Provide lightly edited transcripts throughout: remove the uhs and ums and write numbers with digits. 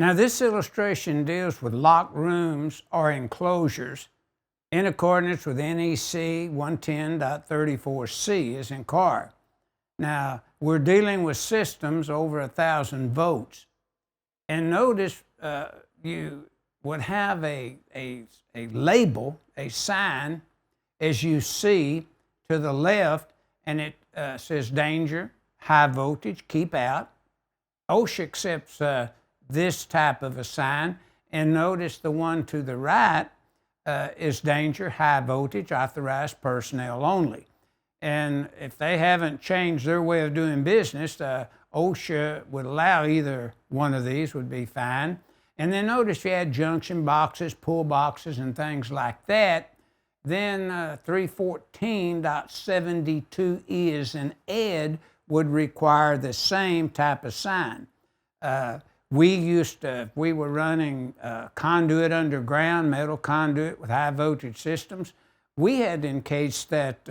Now this illustration deals with locked rooms or enclosures in accordance with NEC 110.34C as in car. Now we're dealing with systems over 1,000 volts. And notice you would have a label, a sign, as you see to the left, and it says danger, high voltage, keep out. OSHA accepts this type of a sign, and notice the one to the right is danger, high voltage, authorized personnel only. And if they haven't changed their way of doing business, OSHA would allow either one of these would be fine. And then notice you had junction boxes, pull boxes, and things like that. Then 314.72E as in ed would require the same type of sign. We were running conduit underground, metal conduit with high voltage systems. We had to encase that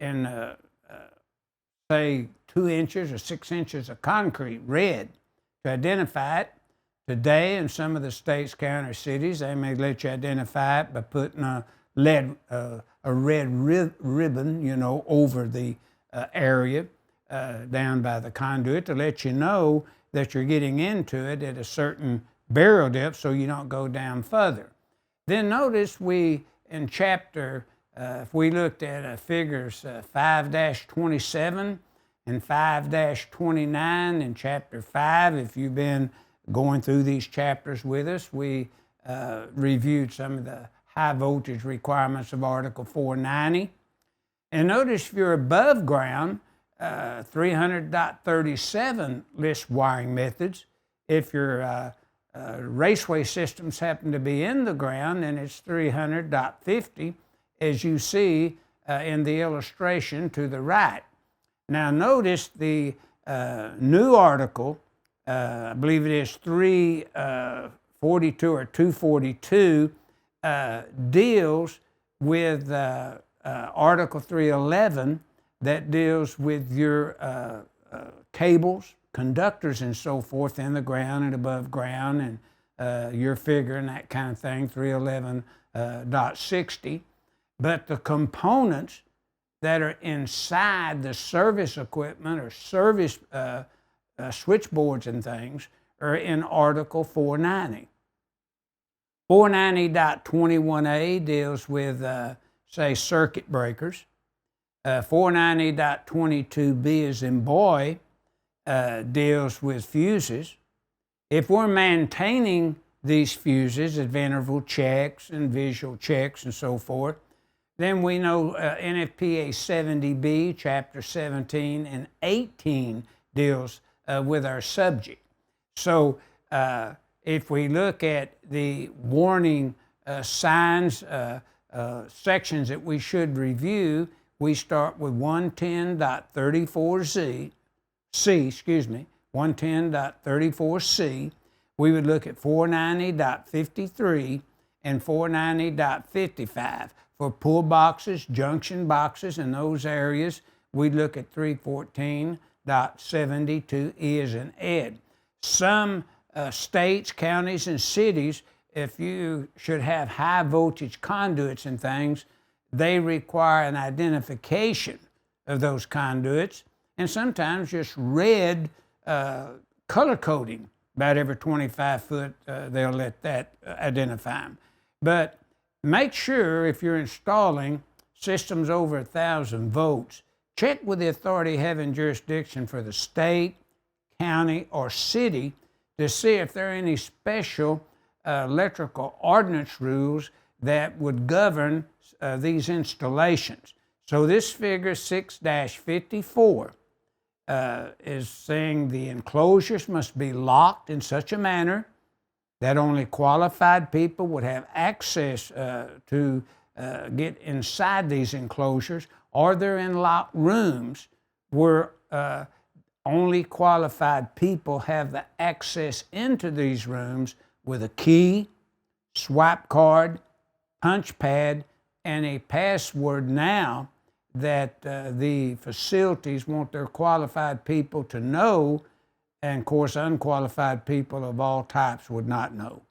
in say 2 inches or 6 inches of concrete, red, to identify it. Today in some of the states, county cities, they may let you identify it by putting a red ribbon, you know, over the area down by the conduit to let you know that you're getting into it at a certain burial depth so you don't go down further. Then notice we, in chapter, if we looked at figures 5-27 and 5-29 in chapter 5, if you've been going through these chapters with us, we reviewed some of the high voltage requirements of Article 490. And notice if you're above ground, 300.37 lists wiring methods. If your raceway systems happen to be in the ground, then it's 300.50, as you see in the illustration to the right. Now notice the new article, I believe it is 342 or 242, deals with Article 311 that deals with your cables, conductors, and so forth in the ground and above ground, and your figure and that kind of thing, 311.60. But the components that are inside the service equipment or service switchboards and things are in Article 490. 490.21a deals with, say, circuit breakers. 490.22b as in boy deals with fuses. If we're maintaining these fuses at interval checks and visual checks and so forth, then we know NFPA 70B, Chapter 17 and 18 deals with our subject. So if we look at the warning signs, sections that we should review, we start with 110.34C, 110.34C. We would look at 490.53 and 490.55. For pull boxes, junction boxes, in those areas, we'd look at 314.72E as in ed. Some states, counties, and cities, if you should have high voltage conduits and things, they require an identification of those conduits, and sometimes just red color coding. About every 25 foot, they'll let that identify them. But make sure if you're installing systems over 1,000 volts, check with the authority having jurisdiction for the state, county, or city to see if there are any special electrical ordinance rules that would govern these installations. So this figure 6-54 is saying the enclosures must be locked in such a manner that only qualified people would have access to get inside these enclosures, or they're in locked rooms where only qualified people have the access into these rooms with a key, swipe card, punch pad, and a password now that the facilities want their qualified people to know And of course, unqualified people of all types would not know.